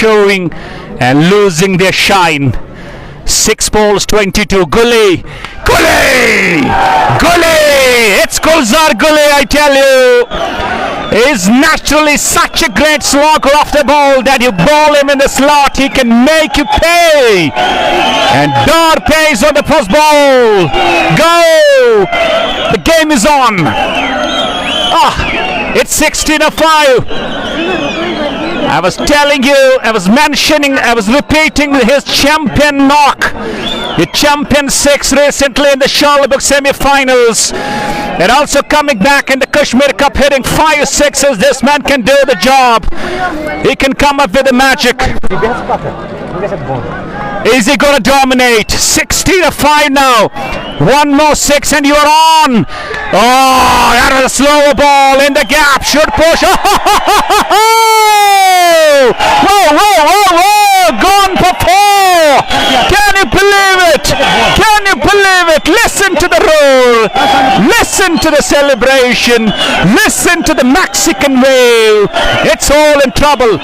showing and losing their shine. 6 balls, 22. Gully! It's Gulzar Gully, I tell you. He's naturally such a great slogger off the ball that you ball him in the slot, he can make you pay. And Dar pays on the first ball. Go! The game is on. It's 16-5. I was telling you, I was repeating his champion knock. The champion 6 recently in the Charlotte semi-finals. And also coming back in the Kashmir Cup hitting 5 sixes. This man can do the job. He can come up with the magic. Is he going to dominate? 16-5 now. One more 6 and you're on. Oh, that was a slower ball in the gap. Should push. Whoa. Gone for 4. Can you believe it? Listen to the roar. Listen to the celebration. Listen to the Mexican wave. It's all in trouble.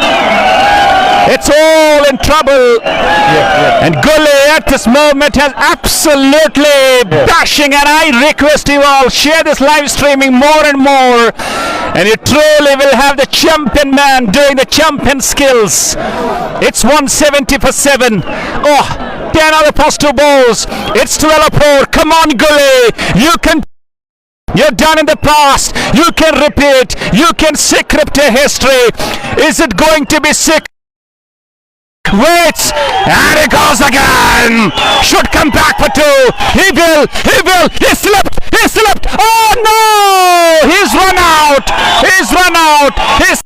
And Gully at this moment has absolutely bashing, and I request you all share this live streaming more and more, and you truly will have the champion man doing the champion skills. It's 170 for 7. 10 out of past 2 balls. It's 12-4. Come on, Gully. You're done in the past. You can repeat. You can script a history. Is it going to be sick? Waits, and it goes again. Should come back for 2. He will. He slipped. Oh no! He's run out. He's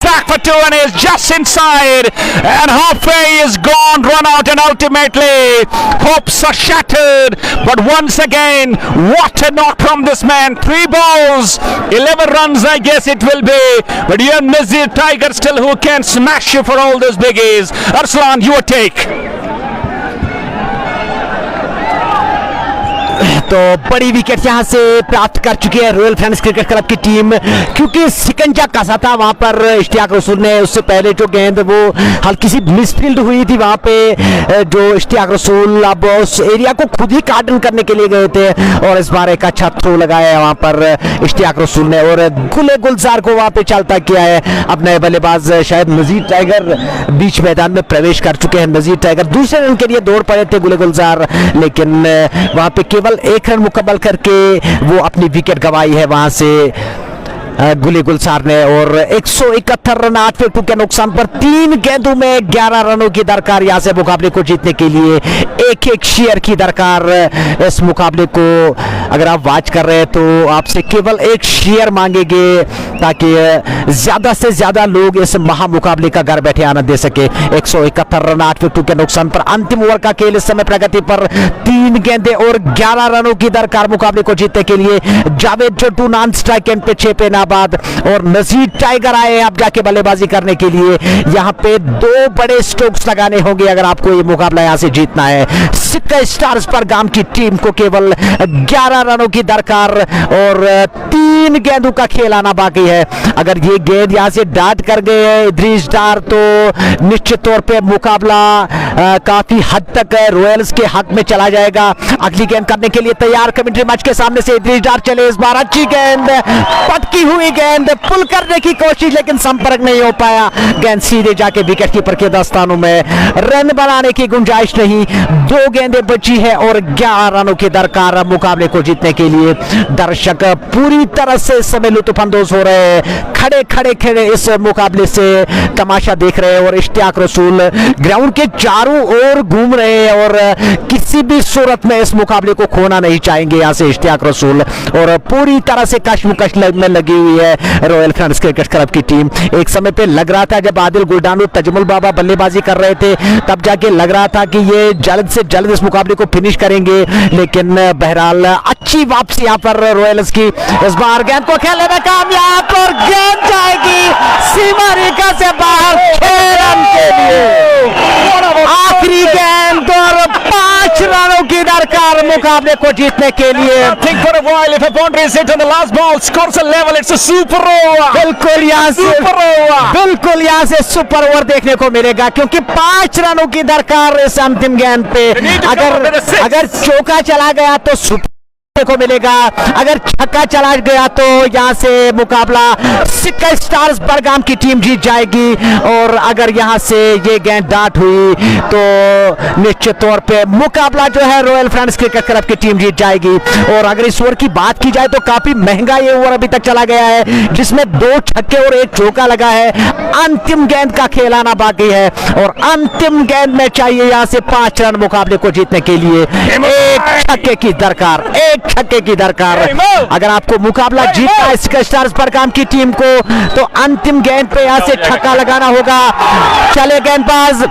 back for 2 and he's just inside. And halfway is gone, run out, and ultimately hopes are shattered. But once again, what a knock from this man. 3 balls, 11 runs, I guess it will be. But you have Nazir Tiger still who can smash you for all those biggies. Arslan, your take. तो बड़ी wicket यहां से प्राप्त कर चुकी है royal friends cricket club की team, क्योंकि सिकंजा कसा था वहां पर इश्तियाक रसूल ने। उससे पहले जो गेंद वो हल्की सी मिसफील्ड हुई थी वहां पे, जो इश्तियाक रसूल अब उस एरिया को खुद ही गार्डन करने के लिए गए थे, और इस बार एक अच्छा थ्रो लगाया है वहां पर इश्तियाक रसूल ने, और गुलजार को वहां पे चलता किया है। अब नए बल्लेबाज शायद नजीर टाइगर बीच मैदान में प्रवेश कर चुके हैं। नजीर टाइगर दूसरे रन के लिए दौड़ पड़े थे गुलजार, लेकिन वहां पे केवल 1 रन मुकम्मल करके वो अपनी विकेट गंवाई है वहां से गुलजार ने। और 171 रन 8 विकेटों के नुकसान पर 3 गेंदों में 11 रनों की दरकार यहां से मुकाबले को जीतने के लिए। एक शेयर की दरकार इस मुकाबले को। अगर आप वॉच कर रहे हैं तो आपसे केवल 1 शेयर मांगेंगे ताकि ज्यादा से ज्यादा लोग इस महामुकाबले का घर बैठे आनंद दे सके। 171 रन 8 विकेटों के नुकसान पर अंतिम ओवर का खेल इस समय प्रगति पर। 3 गेंदें और 11 रनों की दरकार मुकाबले को जीतने के लिए। Javed Jattu non strike and पे 6 पे नाबाद, और नजीर टाइगर आए अब जाके बल्लेबाजी करने के लिए। यहां पे 2 बड़े स्ट्रोक्स लगाने होंगे अगर आपको ये मुकाबला यहां से जीतना है। सिक्का स्टार्स पर गाम की टीम को केवल 11 रनों की दरकार और 3 गेंदों का खेल आना बाकी है। अगर ये गेंद यहां से डाट कर गए इद्रीस डार तो निश्चित तौर पे मुकाबला काफी हद तक रॉयल्स के हक में चला जाएगा। अगली गेंद करने के लिए तैयार कमेंट्री मैच के सामने से इद्रीस डार चले। इस बार अच्छी गेंद, पटकी हुई गेंद, पुल करने की कोशिश लेकिन संपर्क नहीं हो पाया। गेंद सीधे जाके विकेट कीपर के दस्तानों में। रन बनाने की गुंजाइश नहीं। 2 गेंदें बची है और 11 रनों की दरकार मुकाबले को जीतने के लिए। दर्शक पूरी तरह से इस समय लुत्फानंदोज हो रहे हैं, खड़े इस मुकाबले से तमाशा देख रहे हैं। और इश्तियाक रसूल ग्राउंड के चारों ओर घूम रहे हैं और किसी भी सूरत में इस मुकाबले को खोना नहीं चाहेंगे यहां से इश्तियाक रसूल। और पूरी तरह से कशमकश में लगी हुई है रॉयल फ्रेंड्स क्रिकेट क्लब की टीम। एक समय पे लग रहा था जब आदिल गुलडानू तजमुल बाबा बल्लेबाजी कर रहे थे तब जाके लग रहा था कि ये जल्द से जल्द इस मुकाबले को फिनिश करेंगे, लेकिन बहरहाल अच्छी वापसी यहां पर रॉयल्स की। इस बार गेंद को खेलने में कामयाब और गेंद जाएगी सीमा रेखा से बाहर 6 रन के लिए। आखिरी गेंद और 5 रनों की दरकार मुकाबले को जीतने के लिए। Think for a while if a boundary is hit on the last ball, scores a level, it's a super over. बिल्कुल यहाँ से Super over. बिल्कुल यहाँ से सुपर ओवर देखने को मिलेगा, क्योंकि 5 रनों की दरकार इस अंतिम गेंद पे। अगर चौका चला गया तो सुपर को मिलेगा, अगर छक्का चला गया तो यहाँ से मुकाबला सिक्का स्टार्स बड़गाम की टीम जीत जाएगी, और अगर यहाँ से ये गेंद डाट हुई तो निश्चित तौर पे मुकाबला जो है रॉयल फ्रेंड्स क्रिकेट क्लब की टीम जीत जाएगी। और अगर इस ओवर की बात की जाए तो काफी महंगा ये ओवर अभी तक चला गया है, जिसमें 2 छक्के और 1 चौका लगा है। अंतिम गेंद का खेल आना बाकी है, और अंतिम गेंद में चाहिए यहाँ से 5 रन मुकाबले को जीतने के लिए। एक छक्के की दरकार, एक छक्के की दरकार। अगर आपको मुकाबला जीतना है सिक्का स्टार्स बड़गाम की टीम को, तो अंतिम गेंद पे यहाँ से छक्का लगाना होगा। चले गेंदबाज,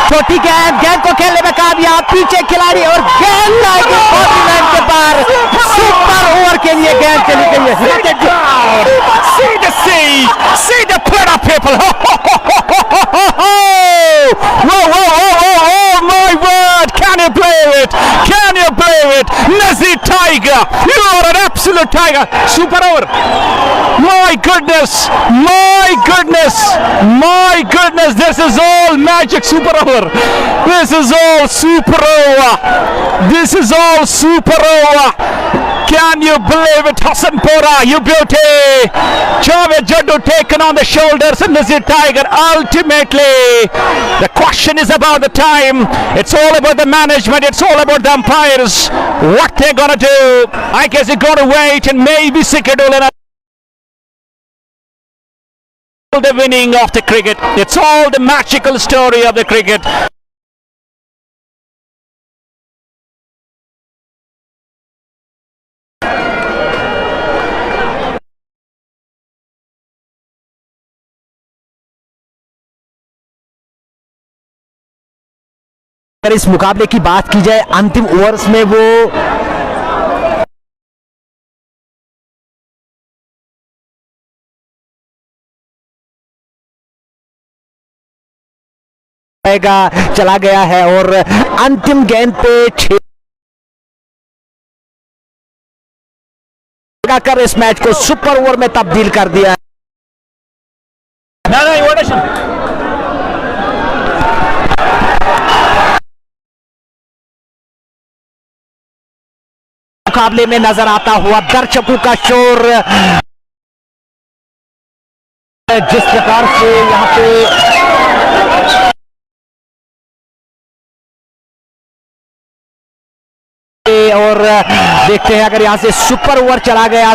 छोटी गेंद, गेंद को खेलने में कामयाब, पीछे खिलाड़ी, और गेंद आएगी बाउंड्री लाइन के पार। सुपर ओवर के लिए गेंद चली गई है। See the Twitter people. Oh my word! Can you believe it? Can you believe it? Nazir Tiger, you are an absolute tiger. Super over. My goodness, my goodness, my goodness. This is all magic. Super over. This is all super over. This is all super over. Can you believe it, Hassanpura, you beauty? Javed Jaddu taken on the shoulders of Nazir Tiger. Ultimately, the question is about the time. It's all about the management. It's all about the umpires. What they're gonna do? I guess they're gonna wait and maybe Sikadul the winning of the cricket. It's all the magical story of the cricket. अगर इस मुकाबले की बात की जाए, अंतिम overs में वो चला गया है, और अंतिम गेंद पे 6 कर इस मैच को सुपर ओवर में तब्दील कर दिया है। मुकाबले में नजर आता हुआ दर्शकों का शोर, जिस प्रकार से यहाँ पे और देखते हैं, अगर यहाँ से सुपर ओवर चला गया